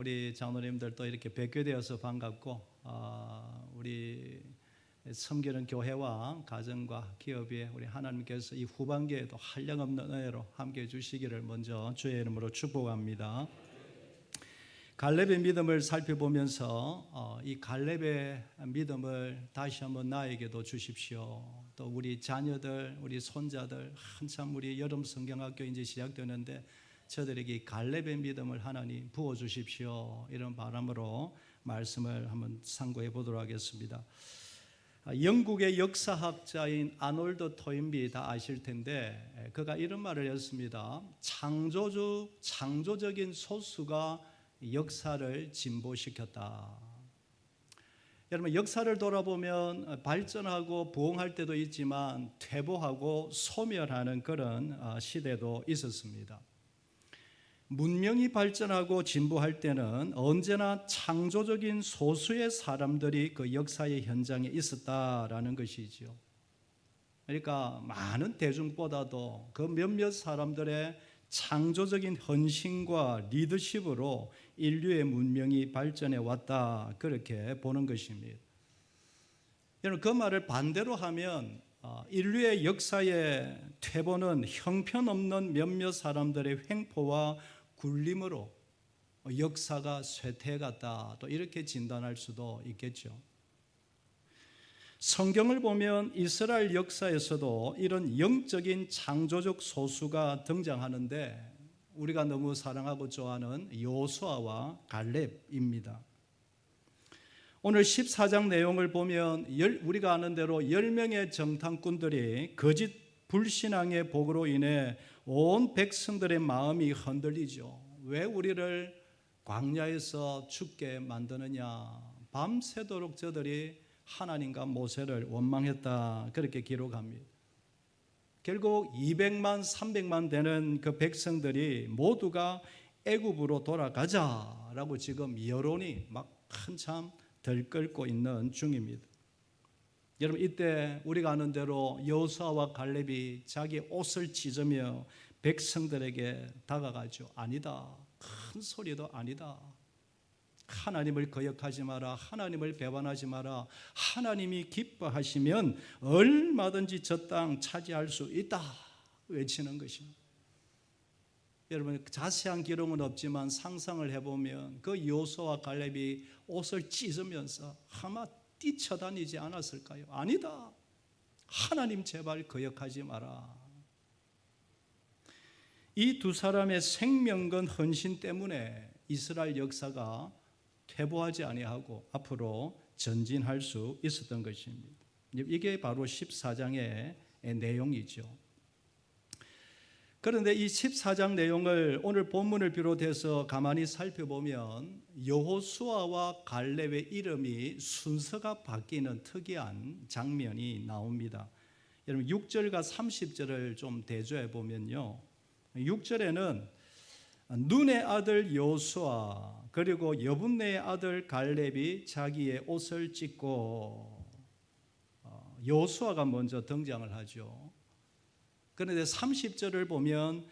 우리 장로님들 또 이렇게 뵙게 되어서 반갑고, 우리 섬기는 교회와 가정과 기업에 우리 하나님께서 이 후반기에도 한량없는 은혜로 함께해 주시기를 먼저 주의 이름으로 축복합니다. 갈렙의 믿음을 살펴보면서 이 갈렙의 믿음을 다시 한번 나에게도 주십시오. 또 우리 자녀들, 우리 손자들, 한참 우리 여름 성경학교 이제 시작되는데 저들에게 이 갈렙의 믿음을 하나님 부어주십시오. 이런 바람으로 말씀을 한번 상고해 보도록 하겠습니다. 영국의 역사학자인 아놀드 토인비 다 아실 텐데 그가 이런 말을 했습니다. 창조적인 소수가 역사를 진보시켰다. 여러분, 역사를 돌아보면 발전하고 부흥할 때도 있지만 퇴보하고 소멸하는 그런 시대도 있었습니다. 문명이 발전하고 진보할 때는 언제나 창조적인 소수의 사람들이 그 역사의 현장에 있었다라는 것이지요. 그러니까 많은 대중보다도 그 몇몇 사람들의 창조적인 헌신과 리더십으로 인류의 문명이 발전해 왔다, 그렇게 보는 것입니다. 여러분, 그 말을 반대로 하면 인류의 역사의 퇴보는 형편없는 몇몇 사람들의 횡포와 굴림으로 역사가 쇠퇴해갔다, 또 이렇게 진단할 수도 있겠죠. 성경을 보면 이스라엘 역사에서도 이런 영적인 창조적 소수가 등장하는데 우리가 너무 사랑하고 좋아하는 여호수아와 갈렙입니다. 오늘 14장 내용을 보면 우리가 아는 대로 10명의 정탐꾼들이 거짓 불신앙의 복으로 인해 온 백성들의 마음이 흔들리죠. 왜 우리를 광야에서 죽게 만드느냐. 밤새도록 저들이 하나님과 모세를 원망했다, 그렇게 기록합니다. 결국 200만 300만 되는 그 백성들이 모두가 애굽으로 돌아가자라고 지금 여론이 막 한참 들끓고 있는 중입니다. 여러분, 이때 우리가 아는 대로 여호수아와 갈렙이 자기 옷을 찢으며 백성들에게 다가가죠. 아니다, 큰 소리도 아니다. 하나님을 거역하지 마라. 하나님을 배반하지 마라. 하나님이 기뻐하시면 얼마든지 저 땅 차지할 수 있다 외치는 것입니다. 여러분, 자세한 기록은 없지만 상상을 해보면 그 여호수아와 갈렙이 옷을 찢으면서 아마 뛰쳐다니지 않았을까요? 아니다, 하나님 제발 거역하지 마라. 이 두 사람의 생명건 헌신 때문에 이스라엘 역사가 퇴보하지 아니하고 앞으로 전진할 수 있었던 것입니다. 이게 바로 14장의 내용이죠. 그런데 이 14장 내용을 오늘 본문을 비롯해서 가만히 살펴보면 여호수아와 갈렙의 이름이 순서가 바뀌는 특이한 장면이 나옵니다. 여러분, 6절과 30절을 좀 대조해 보면요, 6절에는 눈의 아들 여호수아 그리고 여분네의 아들 갈렙이 자기의 옷을 찢고, 여호수아가 먼저 등장을 하죠. 그런데 30절을 보면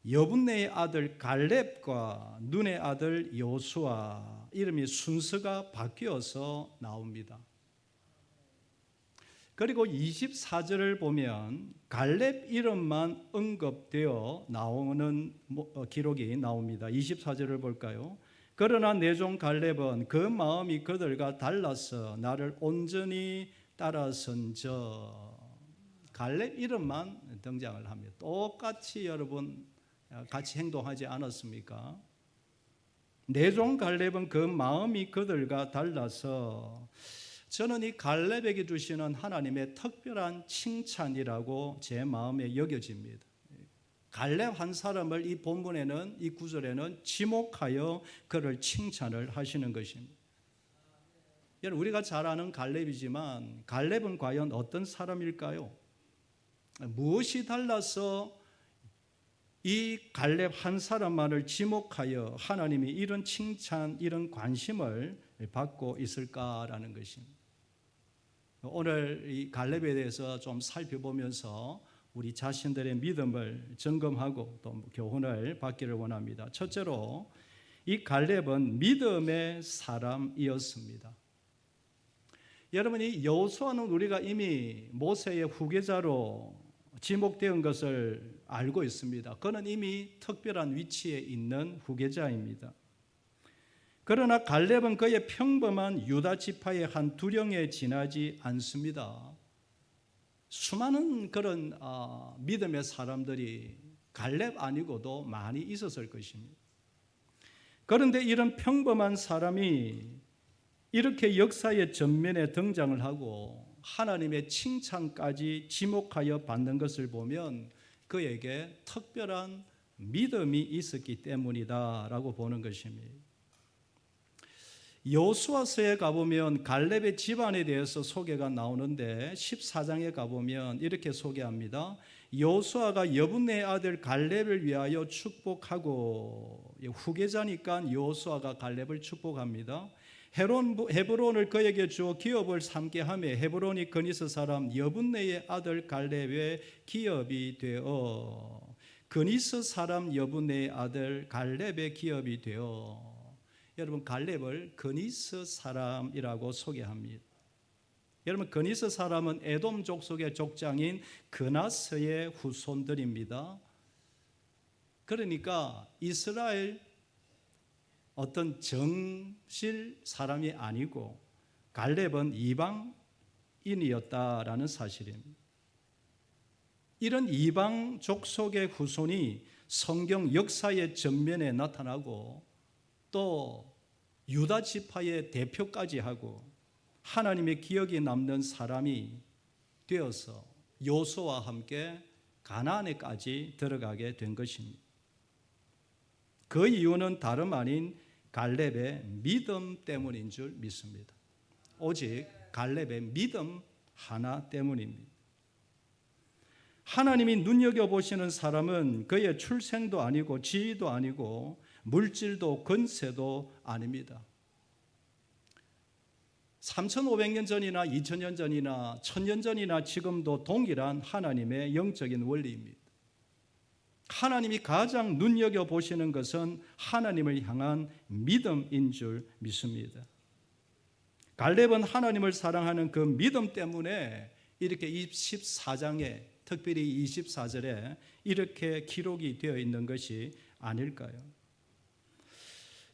여분네의 아들 갈렙과 눈의 아들 여호수아 이름이 순서가 바뀌어서 나옵니다. 그리고 24절을 보면 갈렙 이름만 언급되어 나오는 기록이 나옵니다. 24절을 볼까요? 그러나 내 종 갈렙은 그 마음이 그들과 달라서 나를 온전히 따라선 저. 갈렙 이름만 등장을 합니다. 똑같이 여러분 같이 행동하지 않았습니까? 내 종 갈렙은 그 마음이 그들과 달라서. 저는 이 갈렙에게 주시는 하나님의 특별한 칭찬이라고 제 마음에 여겨집니다. 갈렙 한 사람을 이 본문에는, 이 구절에는 지목하여 그를 칭찬을 하시는 것입니다. 여러분, 우리가 잘 아는 갈렙이지만 갈렙은 과연 어떤 사람일까요? 무엇이 달라서 이 갈렙 한 사람만을 지목하여 하나님이 이런 칭찬, 이런 관심을 받고 있을까라는 것입니다. 오늘 이 갈렙에 대해서 좀 살펴보면서 우리 자신들의 믿음을 점검하고 또 교훈을 받기를 원합니다. 첫째로 이 갈렙은 믿음의 사람이었습니다. 여러분, 이 여호수아는 우리가 이미 모세의 후계자로 지목된 것을 알고 있습니다. 그는 이미 특별한 위치에 있는 후계자입니다. 그러나 갈렙은 그의 평범한 유다 지파의 한 두령에 지나지 않습니다. 수많은 그런 믿음의 사람들이 갈렙 아니고도 많이 있었을 것입니다. 그런데 이런 평범한 사람이 이렇게 역사의 전면에 등장을 하고 하나님의 칭찬까지 지목하여 받는 것을 보면 그에게 특별한 믿음이 있었기 때문이다라고 보는 것입니다. 여호수아서에 가보면 갈렙의 집안에 대해서 소개가 나오는데 14장에 가보면 이렇게 소개합니다. 여호수아가 여분네의 아들 갈렙을 위하여 축복하고, 후계자니까 여호수아가 갈렙을 축복합니다. 헤브론을 그에게 주어 기업을 삼게 하며 헤브론이 그니스 사람 여분네의 아들 갈렙의 기업이 되어, 그니스 사람 여분네의 아들 갈렙의 기업이 되어. 여러분, 갈렙을 그니스 사람이라고 소개합니다. 여러분, 그니스 사람은 에돔 족속의 족장인 그나스의 후손들입니다. 그러니까 이스라엘 어떤 정실 사람이 아니고 갈렙은 이방인이었다라는 사실입니다. 이런 이방 족속의 후손이 성경 역사의 전면에 나타나고 또 유다 지파의 대표까지 하고 하나님의 기억이 남는 사람이 되어서 여호수아와 함께 가나안에까지 들어가게 된 것입니다. 그 이유는 다름 아닌 갈렙의 믿음 때문인 줄 믿습니다. 오직 갈렙의 믿음 하나 때문입니다. 하나님이 눈여겨보시는 사람은 그의 출생도 아니고 지위도 아니고 물질도 권세도 아닙니다. 3,500년 전이나 2,000년 전이나 1,000년 전이나 지금도 동일한 하나님의 영적인 원리입니다. 하나님이 가장 눈여겨보시는 것은 하나님을 향한 믿음인 줄 믿습니다. 갈렙은 하나님을 사랑하는 그 믿음 때문에 이렇게 14장에, 특별히 24절에 이렇게 기록이 되어 있는 것이 아닐까요?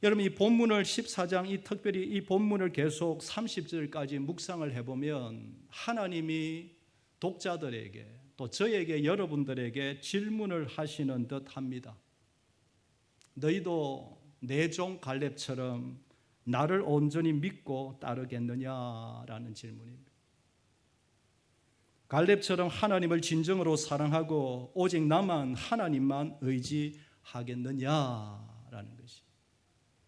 여러분, 이 본문을 14장, 특별히 이 본문을 계속 30절까지 묵상을 해보면 하나님이 독자들에게 또 저에게, 여러분들에게 질문을 하시는 듯 합니다. 너희도 내 종 갈렙처럼 나를 온전히 믿고 따르겠느냐라는 질문입니다. 갈렙처럼 하나님을 진정으로 사랑하고 오직 나만 하나님만 의지하겠느냐라는 것이,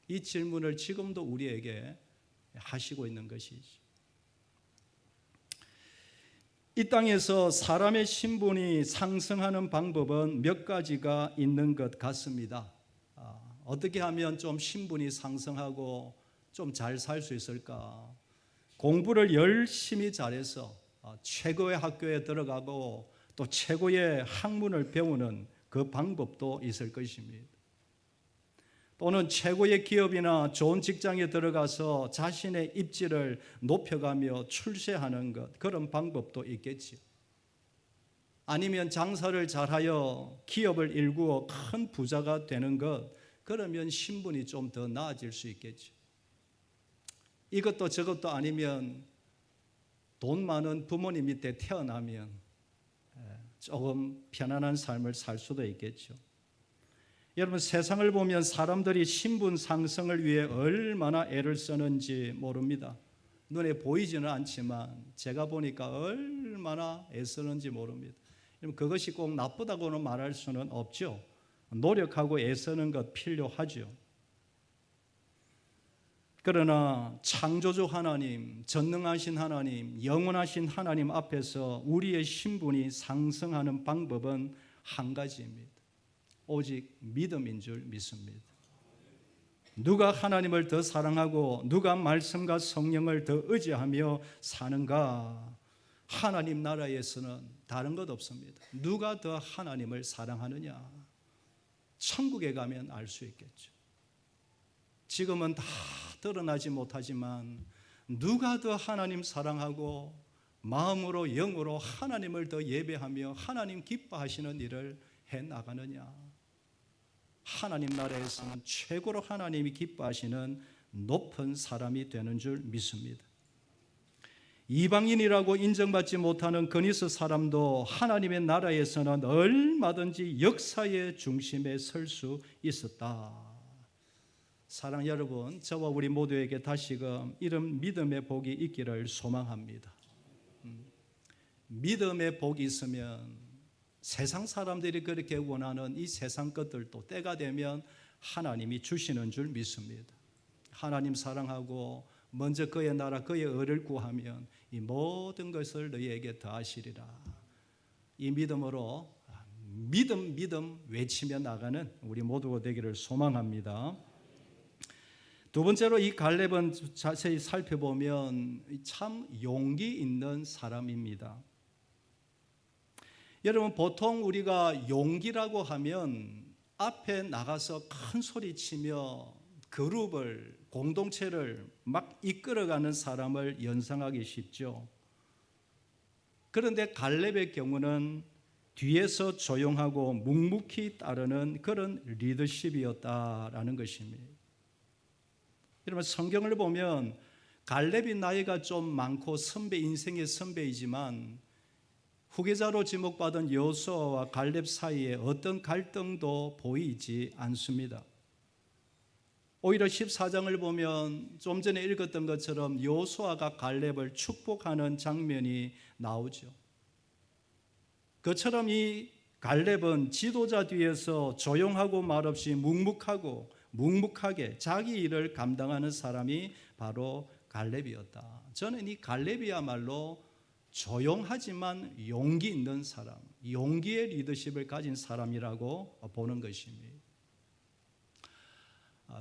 이 질문을 지금도 우리에게 하시고 있는 것이죠. 이 땅에서 사람의 신분이 상승하는 방법은 몇 가지가 있는 것 같습니다. 어떻게 하면 좀 신분이 상승하고 좀 잘 살 수 있을까? 공부를 열심히 잘해서 최고의 학교에 들어가고 또 최고의 학문을 배우는 그 방법도 있을 것입니다. 또는 최고의 기업이나 좋은 직장에 들어가서 자신의 입지를 높여가며 출세하는 것, 그런 방법도 있겠지요. 아니면 장사를 잘하여 기업을 일구어 큰 부자가 되는 것, 그러면 신분이 좀 더 나아질 수 있겠죠. 이것도 저것도 아니면 돈 많은 부모님 밑에 태어나면 조금 편안한 삶을 살 수도 있겠죠. 여러분, 세상을 보면 사람들이 신분 상승을 위해 얼마나 애를 쓰는지 모릅니다. 눈에 보이지는 않지만 제가 보니까 얼마나 애쓰는지 모릅니다. 그것이 꼭 나쁘다고는 말할 수는 없죠. 노력하고 애쓰는 것 필요하죠. 그러나 창조주 하나님, 전능하신 하나님, 영원하신 하나님 앞에서 우리의 신분이 상승하는 방법은 한 가지입니다. 오직 믿음인 줄 믿습니다. 누가 하나님을 더 사랑하고 누가 말씀과 성령을 더 의지하며 사는가? 하나님 나라에서는 다른 것 없습니다. 누가 더 하나님을 사랑하느냐? 천국에 가면 알 수 있겠죠. 지금은 다 드러나지 못하지만 누가 더 하나님 사랑하고 마음으로 영으로 하나님을 더 예배하며 하나님 기뻐하시는 일을 해나가느냐. 하나님 나라에서는 최고로 하나님이 기뻐하시는 높은 사람이 되는 줄 믿습니다. 이방인이라고 인정받지 못하는 그리스 사람도 하나님의 나라에서는 얼마든지 역사의 중심에 설 수 있었다. 사랑 여러분, 저와 우리 모두에게 다시금 이런 믿음의 복이 있기를 소망합니다. 믿음의 복이 있으면 세상 사람들이 그렇게 원하는 이 세상 것들도 때가 되면 하나님이 주시는 줄 믿습니다. 하나님 사랑하고 먼저 그의 나라 그의 의를 구하면 이 모든 것을 너희에게 더하시리라. 이 믿음으로 믿음 외치며 나가는 우리 모두가 되기를 소망합니다. 두 번째로 이 갈렙은 자세히 살펴보면 참 용기 있는 사람입니다. 여러분, 보통 우리가 용기라고 하면 앞에 나가서 큰 소리 치며 그룹을, 공동체를 막 이끌어가는 사람을 연상하기 쉽죠. 그런데 갈렙의 경우는 뒤에서 조용하고 묵묵히 따르는 그런 리더십이었다라는 것입니다. 여러분, 성경을 보면 갈렙이 나이가 좀 많고 선배, 인생의 선배이지만 후계자로 지목받은 여호수아와 갈렙 사이에 어떤 갈등도 보이지 않습니다. 오히려 14장을 보면 좀 전에 읽었던 것처럼 여호수아가 갈렙을 축복하는 장면이 나오죠. 그처럼 이 갈렙은 지도자 뒤에서 조용하고 말없이 묵묵하게 자기 일을 감당하는 사람이 바로 갈렙이었다. 저는 이 갈렙이야말로 조용하지만 용기 있는 사람, 용기의 리더십을 가진 사람이라고 보는 것입니다.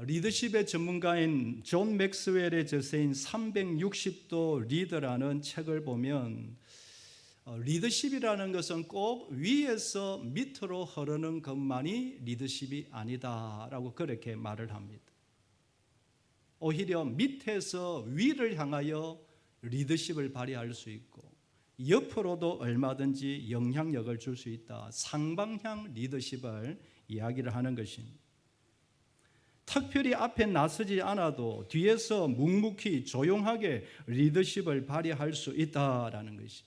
리더십의 전문가인 존 맥스웰의 저서인 360도 리더라는 책을 보면 리더십이라는 것은 꼭 위에서 밑으로 흐르는 것만이 리더십이 아니다라고 그렇게 말을 합니다. 오히려 밑에서 위를 향하여 리더십을 발휘할 수 있고 옆으로도 얼마든지 영향력을 줄 수 있다. 상방향 리더십을 이야기를 하는 것입니다. 특별히 앞에 나서지 않아도 뒤에서 묵묵히 조용하게 리더십을 발휘할 수 있다라는 것이.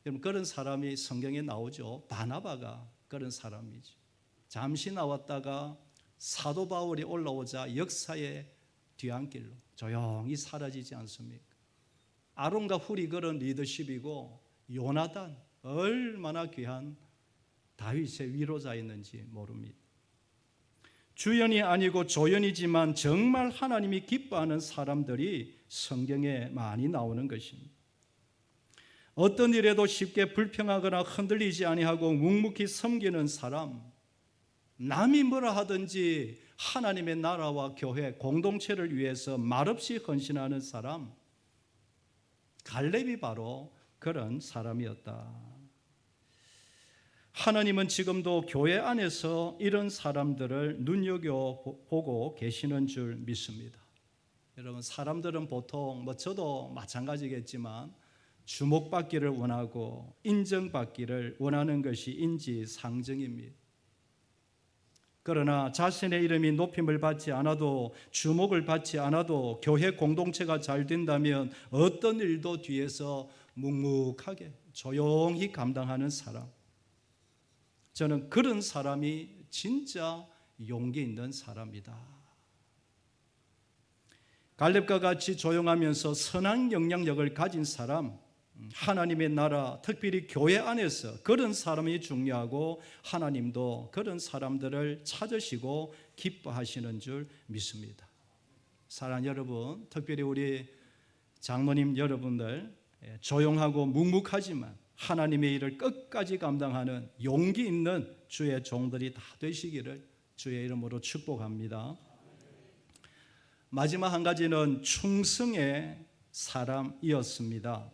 여러분, 그런 사람이 성경에 나오죠. 바나바가 그런 사람이죠. 잠시 나왔다가 사도 바울이 올라오자 역사의 뒤안길로 조용히 사라지지 않습니까? 아론과 훌이 그런 리더십이고 요나단 얼마나 귀한 다윗의 위로자였는지 모릅니다. 주연이 아니고 조연이지만 정말 하나님이 기뻐하는 사람들이 성경에 많이 나오는 것입니다. 어떤 일에도 쉽게 불평하거나 흔들리지 아니하고 묵묵히 섬기는 사람, 남이 뭐라 하든지 하나님의 나라와 교회, 공동체를 위해서 말없이 헌신하는 사람, 갈렙이 바로 그런 사람이었다. 하나님은 지금도 교회 안에서 이런 사람들을 눈여겨보고 계시는 줄 믿습니다. 여러분, 사람들은 보통 저도 마찬가지겠지만 주목받기를 원하고 인정받기를 원하는 것이 인지상정입니다. 그러나 자신의 이름이 높임을 받지 않아도 주목을 받지 않아도 교회 공동체가 잘 된다면 어떤 일도 뒤에서 묵묵하게 조용히 감당하는 사람, 저는 그런 사람이 진짜 용기 있는 사람이다. 갈렙과 같이 조용하면서 선한 영향력을 가진 사람, 하나님의 나라, 특별히 교회 안에서 그런 사람이 중요하고 하나님도 그런 사람들을 찾으시고 기뻐하시는 줄 믿습니다. 사랑하는 여러분, 특별히 우리 장로님 여러분들, 조용하고 묵묵하지만 하나님의 일을 끝까지 감당하는 용기 있는 주의 종들이 다 되시기를 주의 이름으로 축복합니다. 마지막 한 가지는 충성의 사람이었습니다.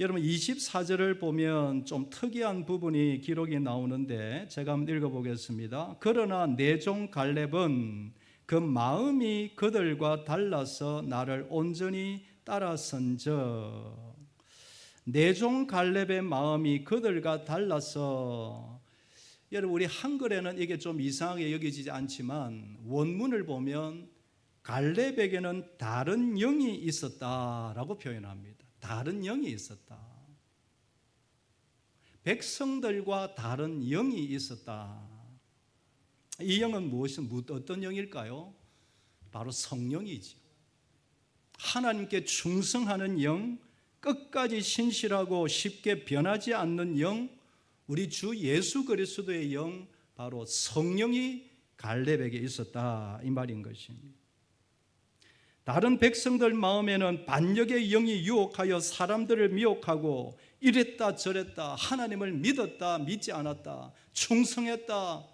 여러분, 24절을 보면 좀 특이한 부분이 기록이 나오는데 제가 한번 읽어보겠습니다. 그러나 내 종 갈렙은 그 마음이 그들과 달라서 나를 온전히 따라선즉 내 종 갈렙의 마음이 그들과 달라서. 여러분, 우리 한글에는 이게 좀 이상하게 여겨지지 않지만 원문을 보면 갈렙에게는 다른 영이 있었다라고 표현합니다. 다른 영이 있었다. 백성들과 다른 영이 있었다. 이 영은 어떤 영일까요? 바로 성령이죠. 하나님께 충성하는 영, 끝까지 신실하고 쉽게 변하지 않는 영, 우리 주 예수 그리스도의 영, 바로 성령이 갈렙에게 있었다, 이 말인 것입니다. 다른 백성들 마음에는 반역의 영이 유혹하여 사람들을 미혹하고 이랬다 저랬다, 하나님을 믿었다 믿지 않았다, 충성했다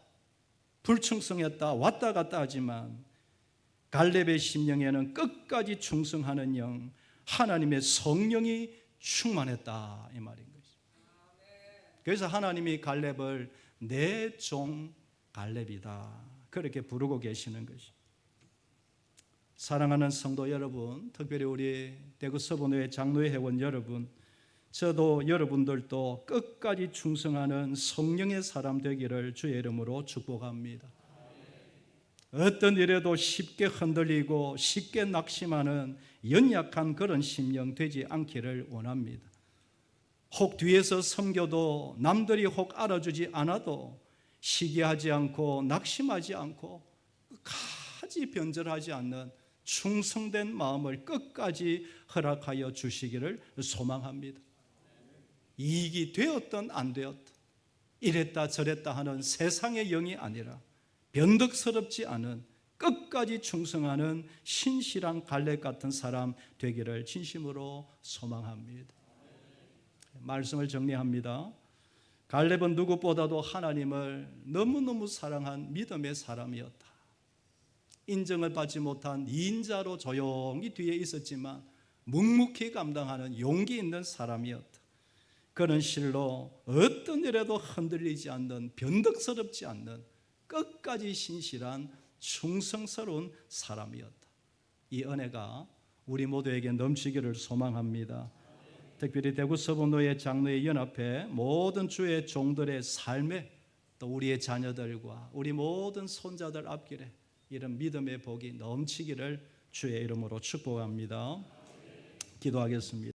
불충성했다, 왔다 갔다 하지만 갈렙의 심령에는 끝까지 충성하는 영, 하나님의 성령이 충만했다, 이 말인 것입니다. 그래서 하나님이 갈렙을 내 종 갈렙이다, 그렇게 부르고 계시는 것입니다. 사랑하는 성도 여러분, 특별히 우리 대구 서본회 장로회 회원 여러분, 저도 여러분들도 끝까지 충성하는 성령의 사람 되기를 주의 이름으로 축복합니다. 어떤 일에도 쉽게 흔들리고 쉽게 낙심하는 연약한 그런 심령 되지 않기를 원합니다. 혹 뒤에서 섬겨도 남들이 혹 알아주지 않아도 시기하지 않고 낙심하지 않고 끝까지 변절하지 않는 충성된 마음을 끝까지 허락하여 주시기를 소망합니다. 이익이 되었든 안 되었든 이랬다 저랬다 하는 세상의 영이 아니라 변덕스럽지 않은 끝까지 충성하는 신실한 갈렙 같은 사람 되기를 진심으로 소망합니다. 말씀을 정리합니다. 갈렙은 누구보다도 하나님을 너무너무 사랑한 믿음의 사람이었다. 인정을 받지 못한 인자로 조용히 뒤에 있었지만 묵묵히 감당하는 용기 있는 사람이었다. 그는 실로 어떤 일에도 흔들리지 않는, 변덕스럽지 않는 끝까지 신실한 충성스러운 사람이었다. 이 은혜가 우리 모두에게 넘치기를 소망합니다. 특별히 대구 서본노회 장로회 연합회 모든 주의 종들의 삶에, 또 우리의 자녀들과 우리 모든 손자들 앞길에 이런 믿음의 복이 넘치기를 주의 이름으로 축복합니다. 기도하겠습니다.